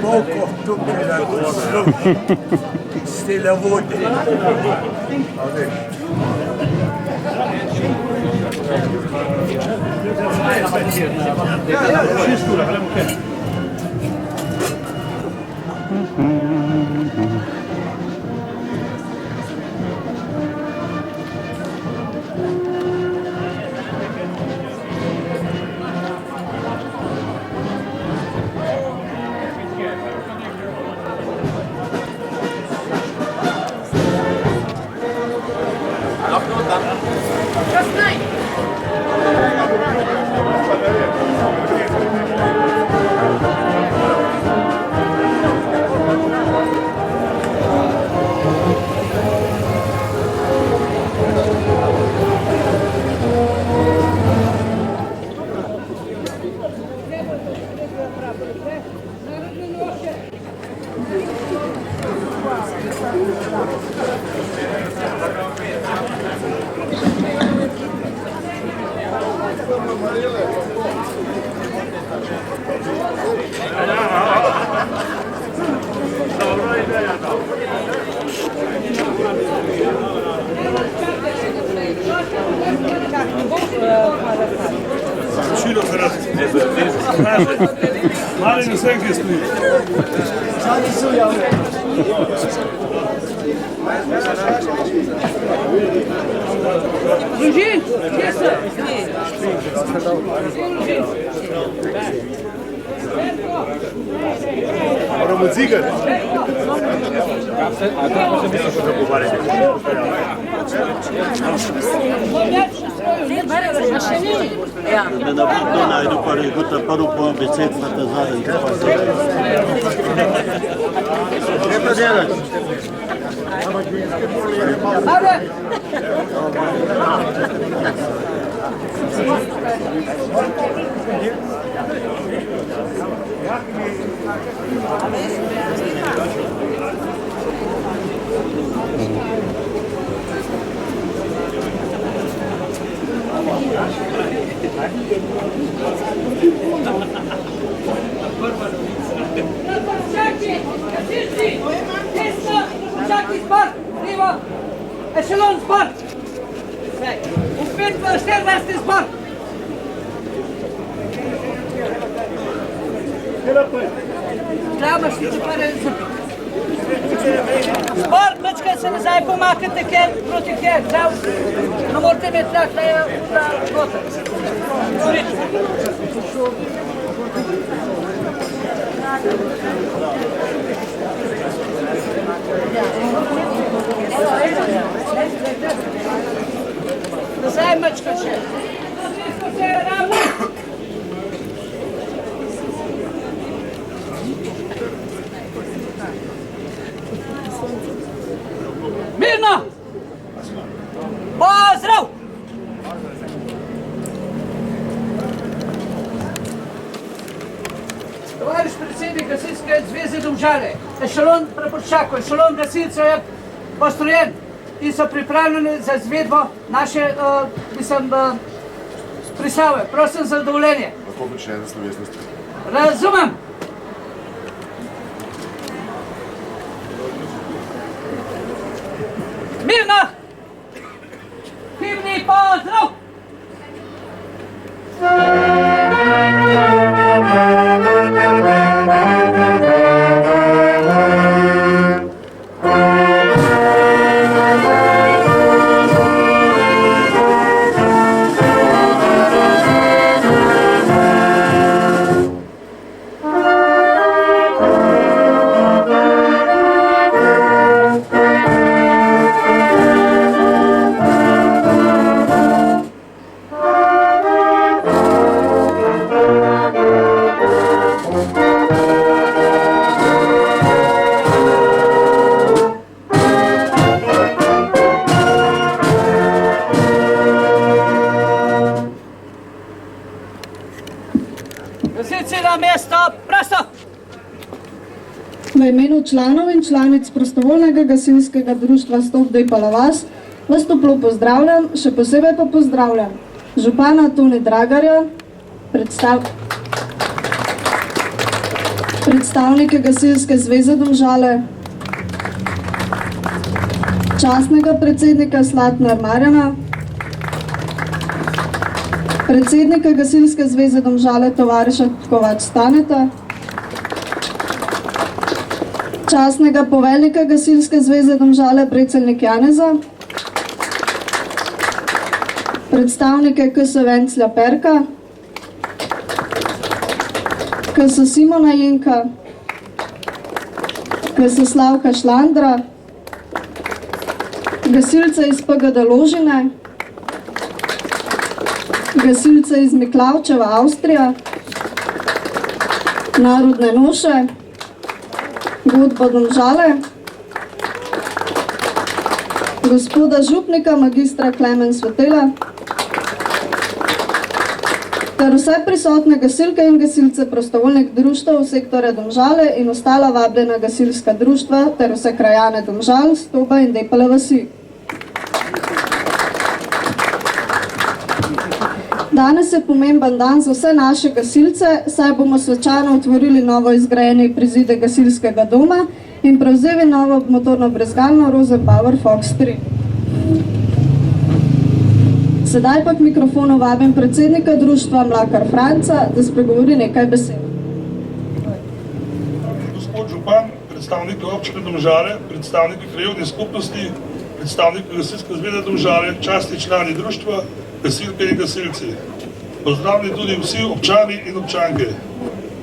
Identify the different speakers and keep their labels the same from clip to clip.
Speaker 1: Poco tukaj na gozdu, stila vode.
Speaker 2: Mali na senke stoji.
Speaker 1: Sadi su javne.
Speaker 3: Družin, kje so?
Speaker 2: Moramo cigati.
Speaker 4: Da ne bo to najdu pa rekel, ta prvo po besed pa ta zadnji. Kaj pa delati?
Speaker 3: Echelon zbor! Upet v 14. zbor! Treba še čepare zapiti. Zbor, mečkaj se nazaj pomakate ken proti ken. Ne morate imeti tak, da je gotov. Nazaj mečkaj še. Mirno! Pozdrav! Tovariš predsednik Gasilske zveze Domžale, ešalon Praporščakov, ešalon gasilcev je postrojen in so pripravljeni za izvedbo naše prisave. Prosim za dovoljenje.
Speaker 2: Lahko počne za slovesnosti.
Speaker 3: Razumem. Mirno! Himni pozdrav! Na mesto, prosto!
Speaker 5: V imenu članov in članic prostovoljnega gasilskega društva Stop Depala vas vas toplo pozdravljam, še posebej pa pozdravljam župana Tone Dragarja, predstavnike Gasilske zveze Domžale, častnega predsednika Slatnar Marjana, predsednika Gasilske zveze Domžale tovariša Kovač Staneta, častnega poveljnika Gasilske zveze Domžale Brecelnik Janeza, predstavnike KS Venclja Perka, KS Simona Jenka, KS Slavka Šlandra, gasilce iz PGD Ložine, gasilce iz Miklavčeva, Avstrija, Narodne noše, Godba Domžale, gospoda župnika magistra Klemen Svetela, ter vse prisotne gasilke in gasilce prostovoljnih društev sektorja Domžale in ostala vabljena gasilska društva ter vse krajane Domžal, Stoba in Depale vasi. Danes je pomemben dan za vse naše gasilce, saj bomo svečano otvorili novo izgrajeni prizide gasilskega doma in prevzeli novo motorno brezgalno Rosenbauer Fox 3. Sedaj pa k mikrofonu vabim predsednika društva Mlakar Franca, da spregovori nekaj besed.
Speaker 2: Gospod župan, predstavniki občine Domžale, predstavniki krajevne skupnosti, predstavniki Gasilske zveze Domžale, častni člani društva, gasilke in gasilci. Pozdravljeni tudi vsi občani in občanke.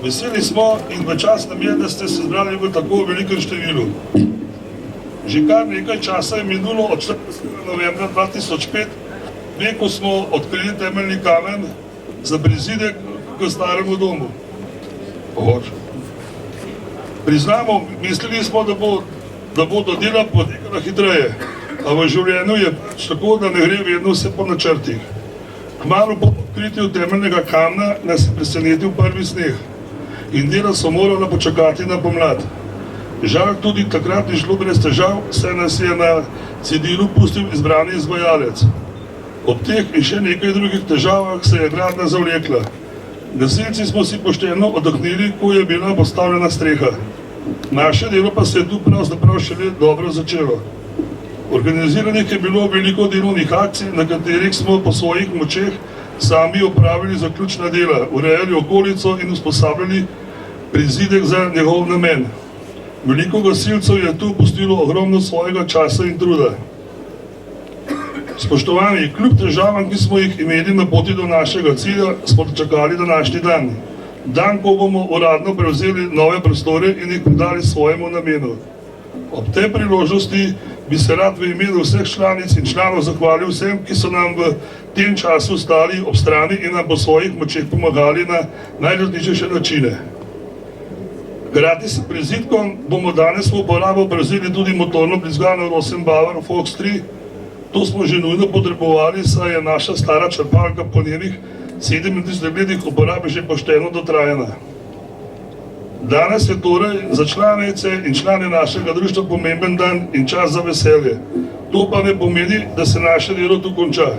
Speaker 2: Veseli smo in v čast nam je, da ste se zbrali v tako velikem številu. Že kar nekaj časa je minulo od 14. novembra 2005, ko smo odkrili temeljni kamen za prizidek k staremu domu. Priznamo, mislili smo, da bo do dela potekala hitreje, a v življenju je tako, da ne gre vedno vse po načrtih. Kmalu po odkritju temeljnega kamna nas je presenetil prvi sneg in dela so morala počakati na pomlad. Žal tudi takrat ni šlo brez težav, saj nas je na cedilu pustil izbrani izvajalec. Ob teh in še nekaj drugih težavah se je gradnja zavlekla. Gasilci smo si pošteno oddahnili, ko je bila postavljena streha. Naše delo pa se je tu pravzaprav šele dobro začelo. Organiziranih je bilo veliko delovnih akcij, na katerih smo po svojih močeh sami opravili zaključna dela, urejali okolico in usposabljali prizidek za njegov namen. Veliko gasilcev je tu pustilo ogromno svojega časa in truda. Spoštovani, kljub težavam, ki smo jih imeli na poti do našega cilja, smo čakali današnji dan. Dan, ko bomo uradno prevzeli nove prostore in jih predali svojemu namenu. Ob tej priložnosti bi se rad v imenu vseh članic in članov zahvalil vsem, ki so nam v tem času stali ob strani in nam po svojih močeh pomagali na najrazličnejše načine. Hkrati s prizidkom bomo danes v uporabo prevzeli tudi motorno brizgalno Rosenbauer Fox 3. To smo že nujno potrebovali, saj je naša stara črpalka po njenih 37 letih uporabe že pošteno dotrajana. Danes je torej za članice in člane našega društva pomemben dan in čas za veselje. To pa ne pomeni, da se naše delo tu konča.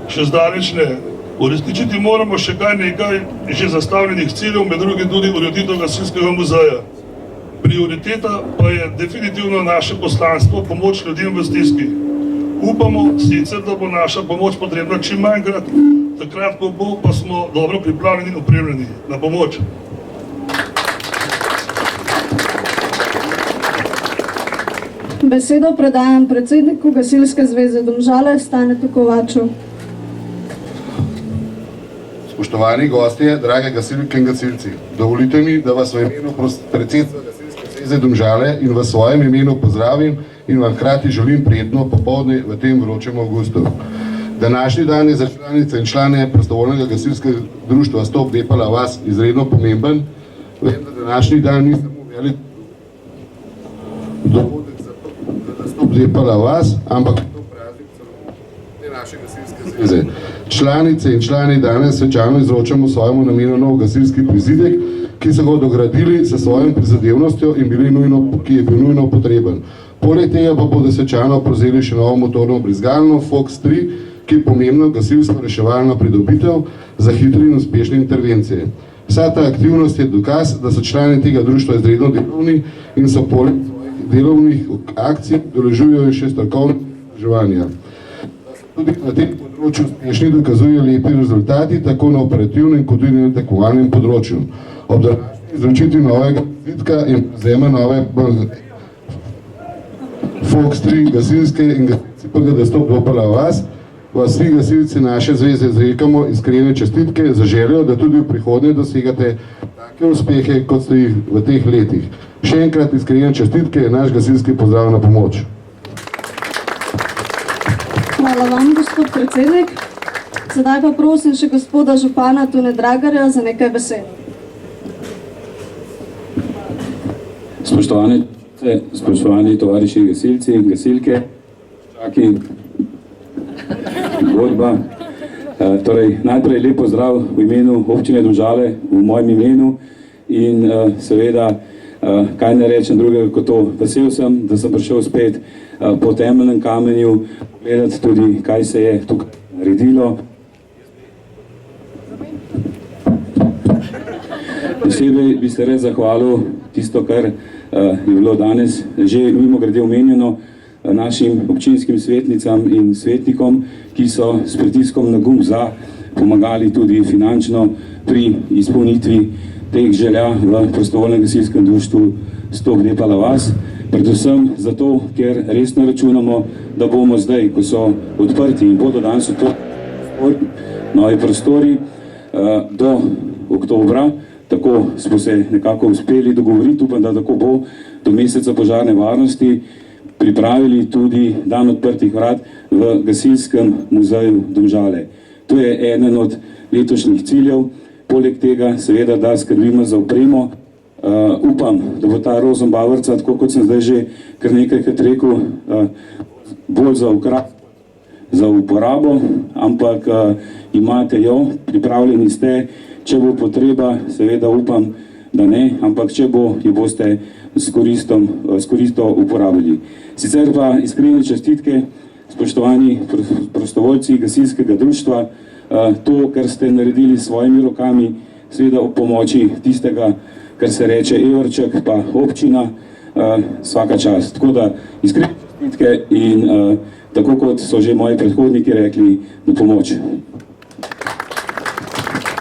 Speaker 2: Še zdaleč ne. Uresničiti moramo še kaj nekaj že zastavljenih ciljev, med drugim tudi ureditev gasilskega muzeja. Prioriteta pa je definitivno naše poslanstvo, pomoč ljudem v stiski. Upamo sicer, da bo naša pomoč potrebna čim manjkrat, takrat, ko bo, pa smo dobro pripravljeni in opremljeni. Na pomoč!
Speaker 5: Besedo predajam predsedniku Gasilske zveze Domžale, Stanetu Kovaču.
Speaker 6: Spoštovani gostje, drage gasilke in gasilci, dovolite mi, da vas v imenu predsedstva Gasilske zveze Domžale in v svojem imenu pozdravim in vam hkrati želim prijetno popoldne v tem vročem avgustu. Današnji dan je za članice in člane prostovoljnega gasilskega društva Stop Depala vas izredno pomemben. Vem, da današnji dan ni samo velik dogodek za Stop Depala vas, ampak to praznik za naše gasilske zveze. Članice in člani danes svečano izročamo svojemu namenu nov gasilski prizidek, ki so ga dogradili s svojim prizadevnostjo in ki je bil nujno potreben. Poleg tega pa bodo Svečano prevzeli še novo motorno brizgalno Fox 3, ki je pomembno gasilsko reševalno pridobitev za hitre in uspešne intervencije. Vsa ta aktivnost je dokaz, da so člani tega društva izredno delovni in so poleg svojih delovnih akcij deležujejo še strokovnega izobraževanja. Tudi na tem področju uspešni dokazujejo lepi rezultati, tako na operativnem kot tudi na tekmovalnem področju. Ob današnji izročitvi novega vizitka in prevzema nove Fox 3 gasilske in gasilci PGD Stop Dopala vas, vas vsi gasilci naše zveze izrekamo iskrene čestitke za željo, da tudi v prihodnje dosegate take uspehe, kot ste jih v teh letih. Še enkrat iskrene čestitke je naš gasilski pozdrav na pomoč.
Speaker 5: Hvala vam, gospod predsednik. Sedaj pa prosim še gospoda župana Tone Dragarja za nekaj besed.
Speaker 7: Spoštovani tovariši gasilci in gasilke, čaki, godba. Torej, najprej lep pozdrav v imenu občine Domžale, v mojem imenu in seveda, kaj ne rečem drugega kot to, vesel sem, da sem prišel spet po temeljnem kamenju, pogledati tudi, kaj se je tukaj naredilo. Posebej bi se res zahvalil tisto, kar je bilo danes že mimogrede omenjeno našim občinskim svetnicam in svetnikom, ki so s pritiskom na gumb za pomagali tudi finančno pri izpolnitvi teh želja v prostovoljnem gasilskem društvu Stop Dopala vas. Predvsem zato, ker resno računamo, da bomo zdaj, ko so odprti in bodo danes novi prostori do oktobra, tako smo se nekako uspeli dogovoriti, upam, da tako bo, do meseca požarne varnosti pripravili tudi dan odprtih vrat v gasilskem muzeju Domžale. To je eden od letošnjih ciljev, poleg tega seveda, da skrbimo za opremo. Upam, da bo ta Rosenbauerca, tako kot sem zdaj že kar nekajkrat rekel, bolj za uporabo, ampak imate jo, pripravljeni ste. Če bo potreba, seveda upam, da ne, ampak če bo, jo boste s koristo uporabili. Sicer pa iskrene čestitke, spoštovani prostovoljci gasilskega društva, to, kar ste naredili s svojimi rokami, seveda ob pomoči tistega, kar se reče evrček, pa občina, vsaka čast. Tako da iskrene čestitke in tako kot so že moji predhodniki rekli, na pomoč.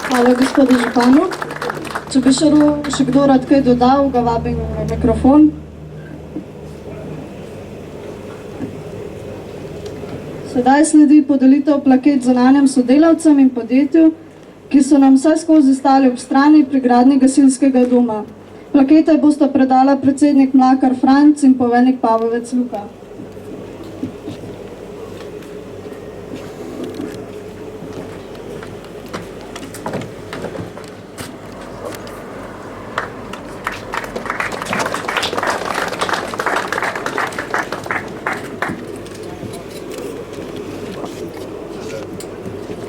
Speaker 5: Hvala gospodu županu. Če bi še kdo rad kaj dodal, ga vabim na mikrofon. Sedaj sledi podelitev plaket zunanjim sodelavcem in podjetju, ki so nam vse skozi stali ob strani pri gradnji gasilskega doma. Plakete bosta predala predsednik Mlakar Franc in poveljnik Pavovec Luka.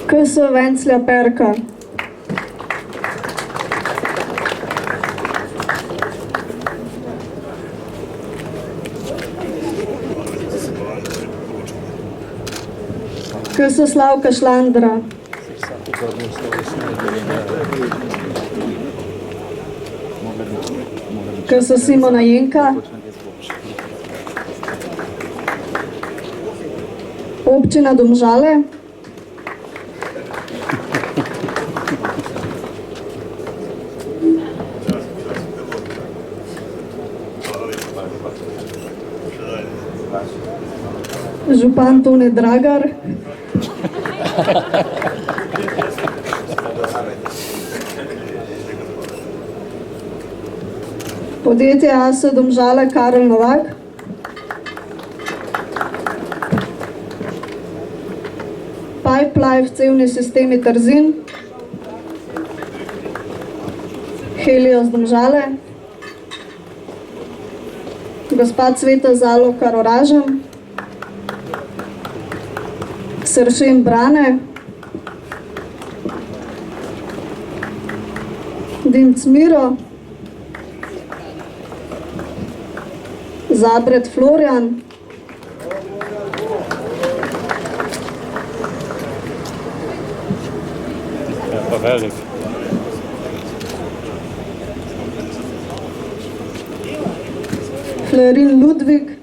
Speaker 5: KS Venclja Perka. KS Slavka Šlandra. KS Simona Jenka. Občina Domžale. Župan Tone Dragar. Podjetje AS Domžale Karel Novak. Pipelife cevni sistemi Trzin. Helios Domžale. Gospa Cveta Zalokar Oražem. Sršen Brane. Dimc Miro, Zabret Florjan,
Speaker 8: Pa velik.
Speaker 5: Florin Ludvik,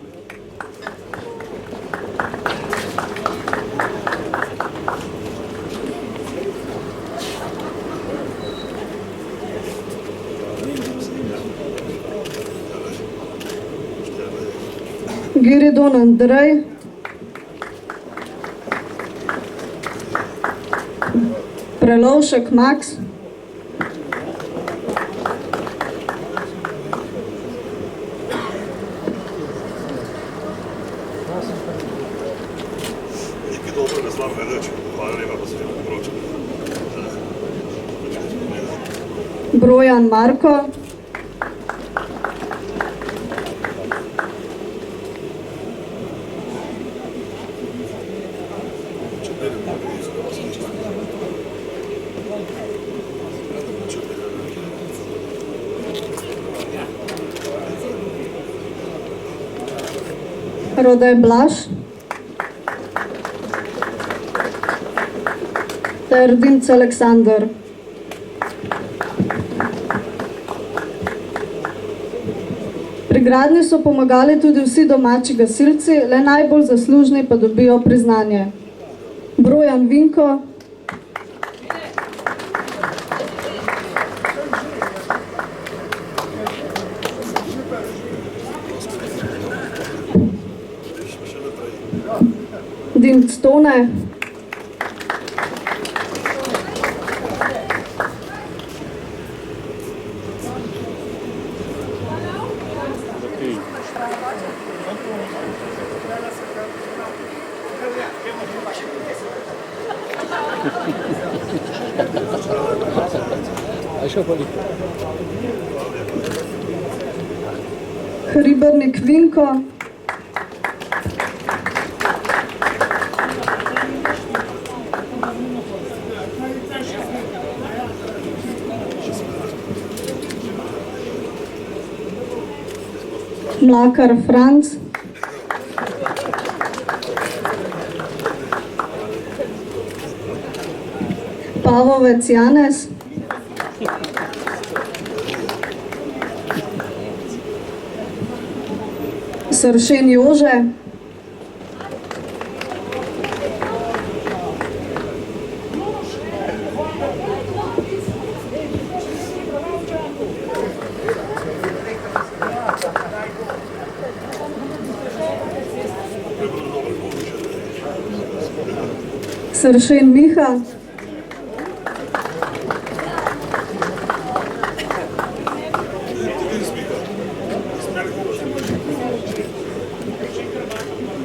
Speaker 5: Giridon Andrej, Prelovšek Max,
Speaker 2: Nekaj dobrega z vami reči, hvala lepa, pa se mi poročam.
Speaker 5: Brojan Marko, Rode Blaž ter Dimc Aleksandar. Pri gradnji so pomagali tudi vsi domači gasilci, le najbolj zaslužni pa dobijo priznanje. Brojan Vinko, Dimc Tone, Hribernik Vinko, Mlakar Franc, Pavovec Janez, Sršen Jože, Sršen Miha,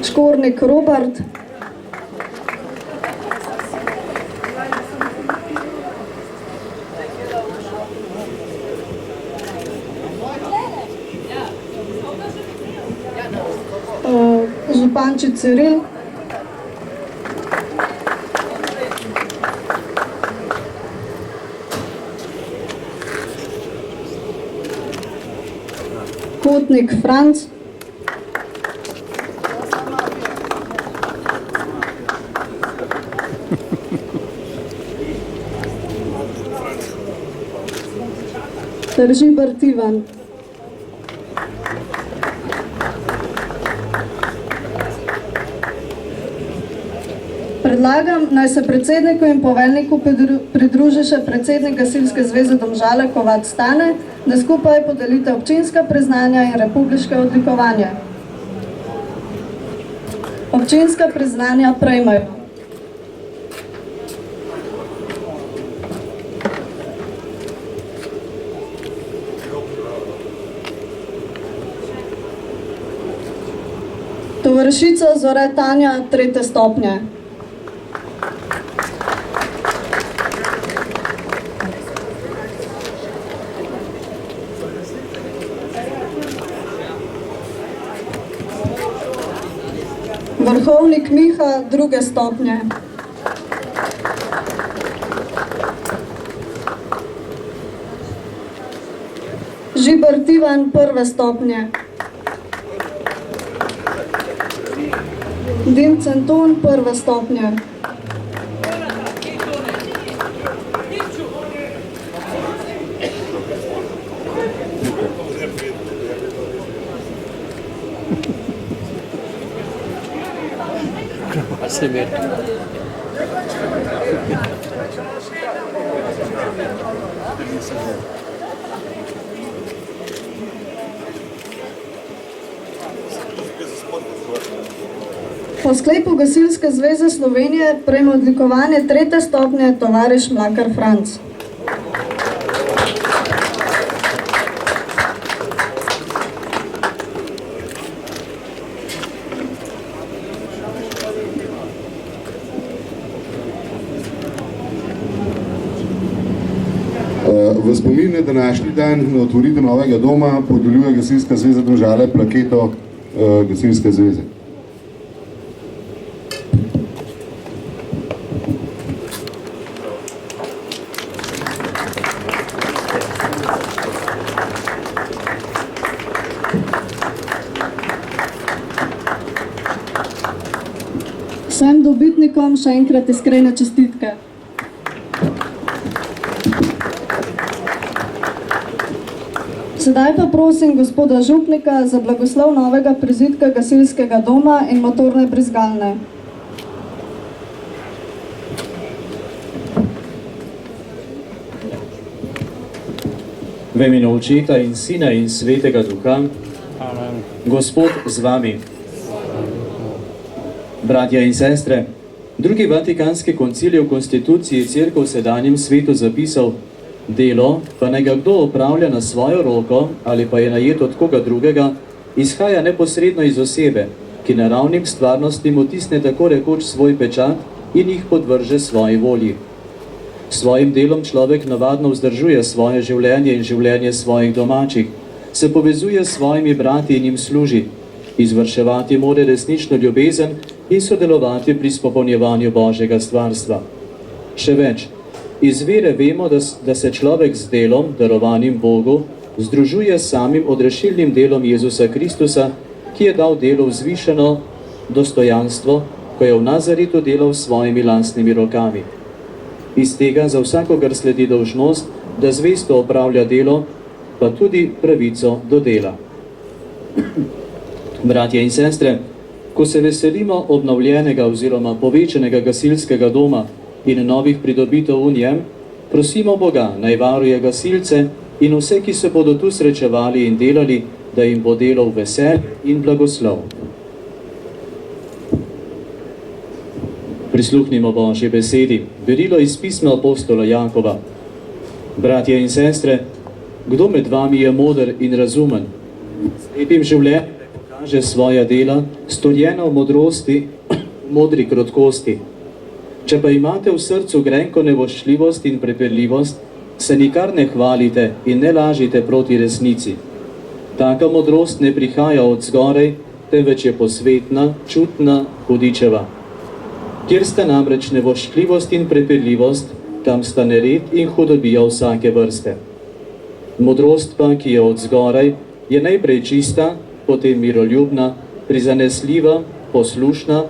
Speaker 5: Škornik Robert, Župančič Ciril, Kotnik Franc, Tržibert Ivan. Predlagam, naj se predsedniku in poveljniku pridruži še predsednik Gasilske zveze Domžale Kovač Stane, da skupaj podelite občinska priznanja in republiške odlikovanja. Občinska priznanja prejmejo tovarišica Zore Tanja 3. stopnje. Vrhovnik Miha 2. stopnje. Žibert Ivan, 1. stopnje. Dimc Anton, 1. stopnje. Po sklepu Gasilske zveze Slovenije prejme odlikovanje 3. stopnje tovariš Mlakar Franc.
Speaker 6: V spomin na današnji dan na otvoritev novega doma podeljuje Gasilska zveza Domžale plaketo Gasilske zveze.
Speaker 5: Vsem dobitnikom še enkrat iskrene čestitke. Sedaj pa prosim gospoda župnika za blagoslov novega prizidka gasilskega doma in motorne brizgalne.
Speaker 8: V imenu Očeta in Sina in Svetega Duha, Gospod z vami. Bratja in sestre, drugi Vatikanski koncil je v konstituciji Cerkev v sedanjem svetu zapisal: delo, pa naj ga kdo opravlja na svojo roko ali pa je najet od koga drugega, izhaja neposredno iz osebe, ki naravnim stvarnostim otisne tako rekoč svoj pečat in jih podvrže svoji volji. Svojim delom človek navadno vzdržuje svoje življenje in življenje svojih domačih, se povezuje s svojimi brati in jim služi, izvrševati mora resnično ljubezen in sodelovati pri izpopolnjevanju Božjega stvarstva. Še več, iz vere vemo, da se človek z delom, darovanim Bogu, združuje s samim odrešilnim delom Jezusa Kristusa, ki je dal delu vzvišeno dostojanstvo, ko je v Nazaretu delal s svojimi lastnimi rokami. Iz tega za vsakogar sledi dolžnost, da zvesto opravlja delo, pa tudi pravico do dela. Bratje in sestre, ko se veselimo obnovljenega oziroma povečanega gasilskega doma in novih pridobitev v njem, prosimo Boga, naj varuje gasilce in vse, ki se bodo tu srečevali in delali, da jim bo delo v veselje in blagoslov. Prisluhnimo Božji besedi, berilo iz pisma apostola Jakova. Bratje in sestre, kdo med vami je moder in razumen? S lepim življenjem pokaže svoja dela, storjena v modrosti, modri krotkosti. Če pa imate v srcu grenko nevoščljivost in prepirljivost, se nikar ne hvalite in ne lažite proti resnici. Taka modrost ne prihaja od zgorej, temveč je posvetna, čutna, hudičeva. Kjer sta namreč nevoščljivost in prepirljivost, tam sta nered in hudobija vsake vrste. Modrost pa, ki je od zgoraj, je najprej čista, potem miroljubna, prizanesljiva, poslušna,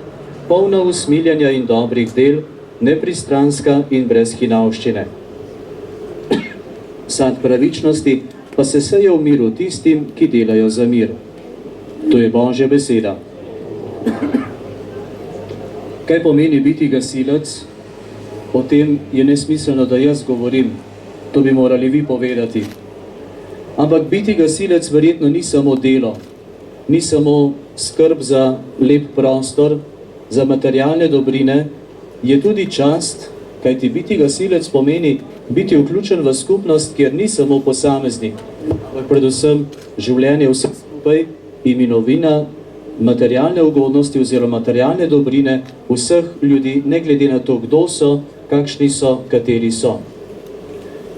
Speaker 8: polna usmiljanja in dobrih del, nepristranska in brez hinavščine. Sad pravičnosti pa se seje v miru tistim, ki delajo za mir. To je Božja beseda. Kaj pomeni biti gasilec? O tem je nesmiselno, da jaz govorim. To bi morali vi povedati. Ampak biti gasilec verjetno ni samo delo, ni samo skrb za lep prostor, za materialne dobrine, je tudi čast, kajti biti gasilec pomeni biti vključen v skupnost, kjer ni samo posameznik, ampak predvsem življenje vse skupaj in novina, materialne ugodnosti oziroma materialne dobrine vseh ljudi, ne glede na to, kdo so, kakšni so, kateri so.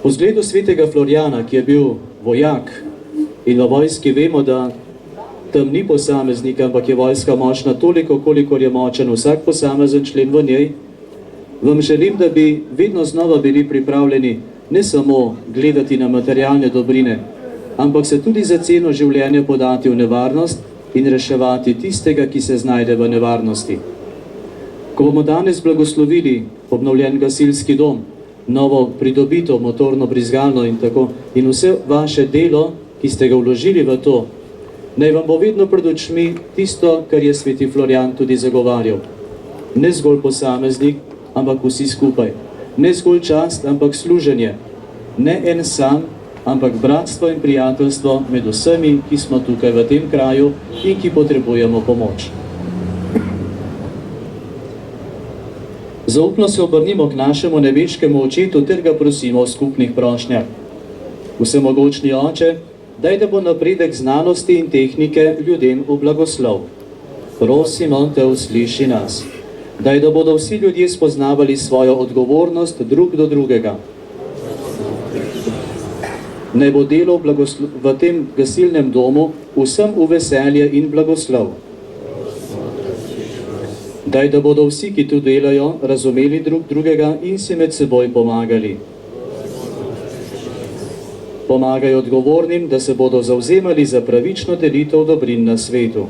Speaker 8: Po zgledu svetega Florjana, ki je bil vojak, in v vojski vemo, da tam ni posameznika, ampak je vojska močna toliko, kolikor je močen vsak posamezen člen v njej, vam želim, da bi vedno znova bili pripravljeni ne samo gledati na materialne dobrine, ampak se tudi za ceno življenja podati v nevarnost in reševati tistega, ki se znajde v nevarnosti. Ko bomo danes blagoslovili obnovljen gasilski dom, novo pridobito motorno brizgalno in vse vaše delo, ki ste ga vložili v to, naj vam bo vedno pred očmi tisto, kar je sveti Florijan tudi zagovarjal. Ne zgolj posameznik, ampak vsi skupaj. Ne zgolj čast, ampak služenje. Ne en sam, ampak bratstvo in prijateljstvo med vsemi, ki smo tukaj v tem kraju in ki potrebujemo pomoč. Zaupno se obrnimo k našemu nebeškemu očetu ter ga prosimo o skupnih prošnjah. Vsemogočni oče, daj da bo napredek znanosti in tehnike ljudem v blagoslov. Prosimo te, usliši nas. Daj da bodo vsi ljudje spoznavali svojo odgovornost drug do drugega. Naj bo delo v tem gasilnem domu vsem v veselje in blagoslov. Daj, da bodo vsi, ki tu delajo, razumeli drug drugega in si med seboj pomagali. Pomagaj odgovornim, da se bodo zavzemali za pravično delitev dobrin na svetu.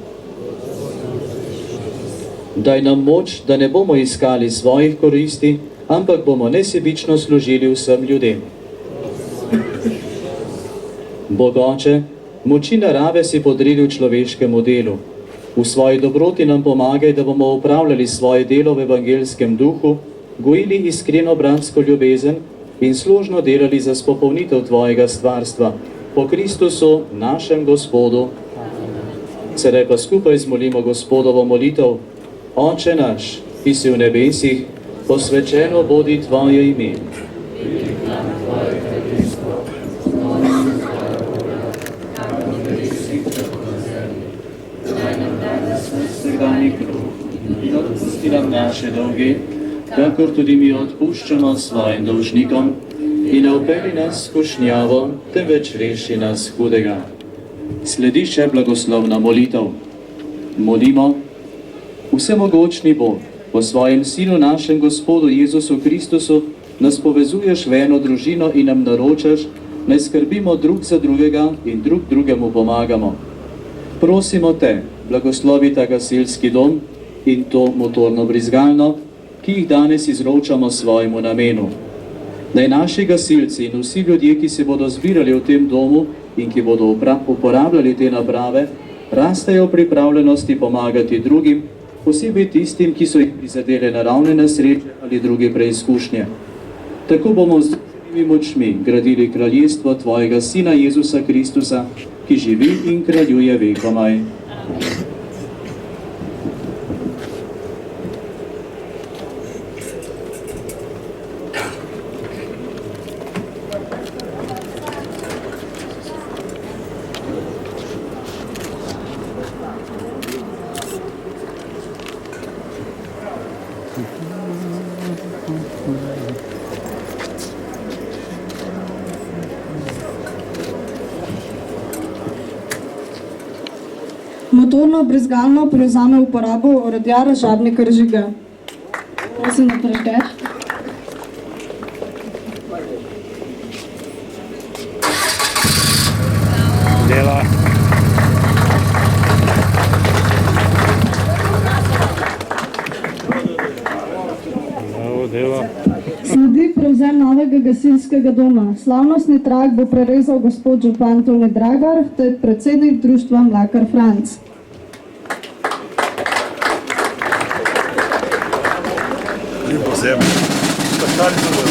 Speaker 8: Daj nam moč, da ne bomo iskali svojih koristi, ampak bomo nesebično služili vsem ljudem. Bogoče, moči narave si podredil človeškemu delu. V svoji dobroti nam pomagaj, da bomo upravljali svoje delo v evangelskem duhu, gojili iskreno bratsko ljubezen in složno delali za spopolnitev tvojega stvarstva. Po Kristusu, našem Gospodu. Sedaj pa skupaj zmolimo Gospodovo molitev. Oče naš, ki si v nebesih, posvečeno bodi tvoje ime. In odpusti nam naše dolge, kakor tudi mi odpuščamo svojim dolžnikom, in ne vpelji nas v skušnjavo, temveč reši nas hudega. Sledi še blagoslovna molitev. Molimo, vsemogočni Bog, po svojem Sinu našem Gospodu Jezusu Kristusu, nas povezuješ v eno družino in nam naročaš, naj skrbimo drug za drugega in drug drugemu pomagamo. Prosimo te, blagoslovi ta gasilski dom in to motorno brizgalno, ki jih danes izročamo svojemu namenu. Naj naši gasilci in vsi ljudje, ki se bodo zbirali v tem domu in ki bodo uporabljali te naprave, rastejo v pripravljenosti pomagati drugim, posebej tistim, ki so jih prizadele naravne nesreče ali druge preizkušnje. Tako bomo z drugimi močmi gradili kraljestvo tvojega Sina Jezusa Kristusa, ki živi in kraljuje vekomaj.
Speaker 5: Motorno brizgalno prevzame uporabo orodja Žabnika Žiga. Prosim, da prežgeš.
Speaker 1: Dela. Dela.
Speaker 5: Sledi prevzem novega gasilskega doma. Slavnostni trak bo prerezal gospod župan Tone Dragar, ter predsednik društva Mlakar Franc.
Speaker 1: Lepo zemljo. Ostali so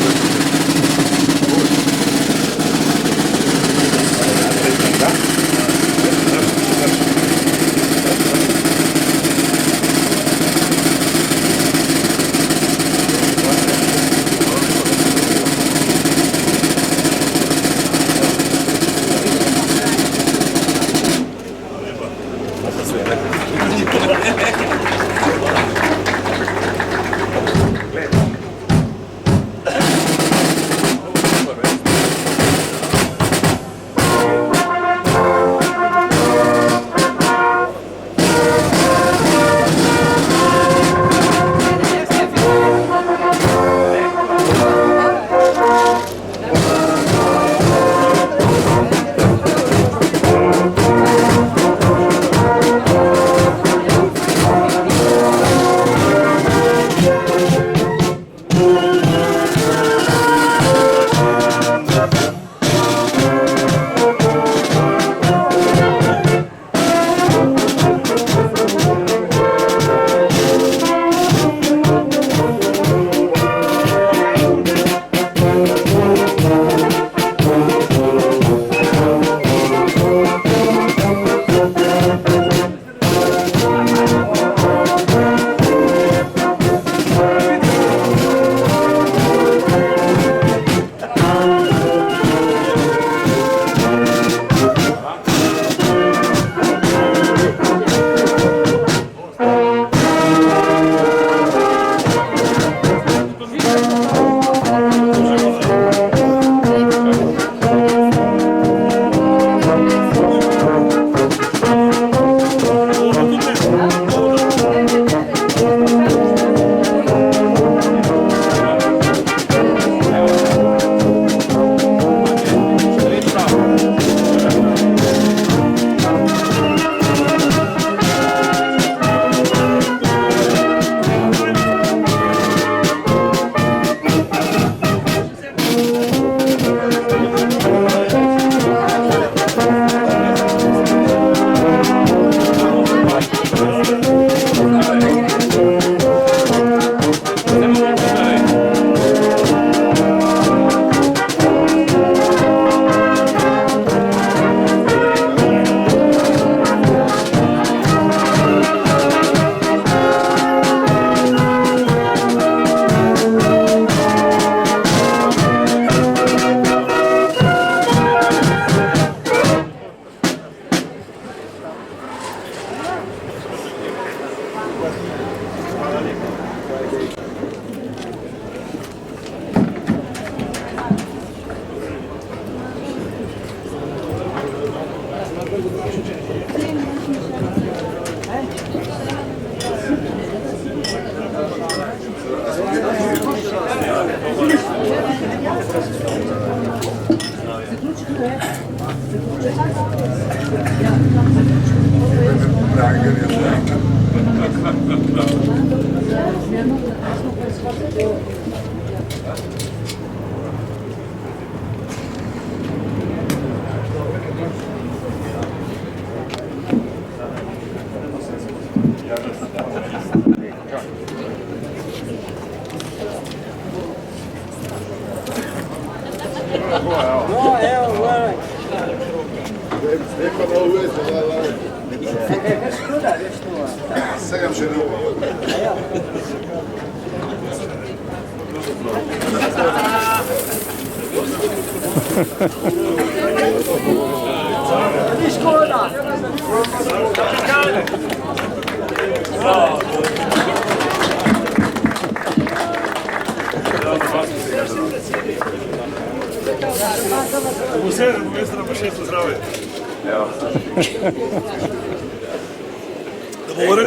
Speaker 1: Vse, da bo mesto na Pašetu zdrave.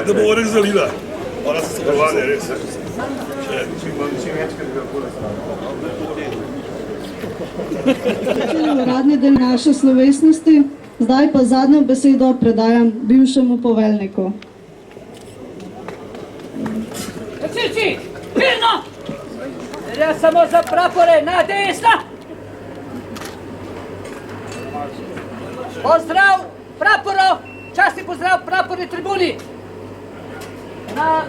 Speaker 1: Da bo orek zalila. Ona se sodelovanje, res.
Speaker 5: Uradni del naše slovesnosti, zdaj pa zadnjo besedo predajam bivšemu poveljniku.
Speaker 3: Gasilci, mirno! Velja samo za prapore na desno! Pozdrav praporo, časti pozdrav prapori tribuni! Na...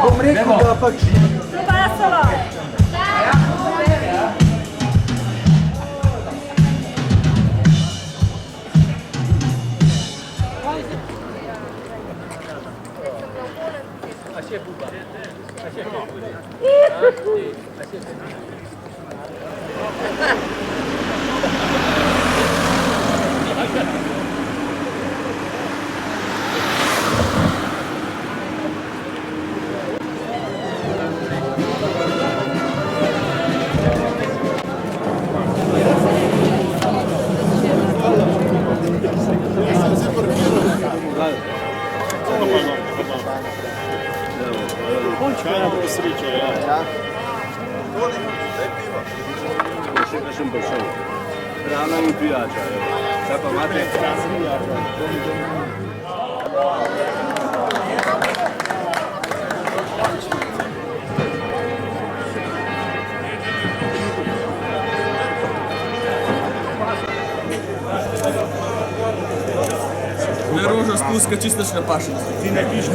Speaker 3: Bom rekel, da pač...
Speaker 9: Ne rožo spuska, čisto še ne paše. Ti ne piš,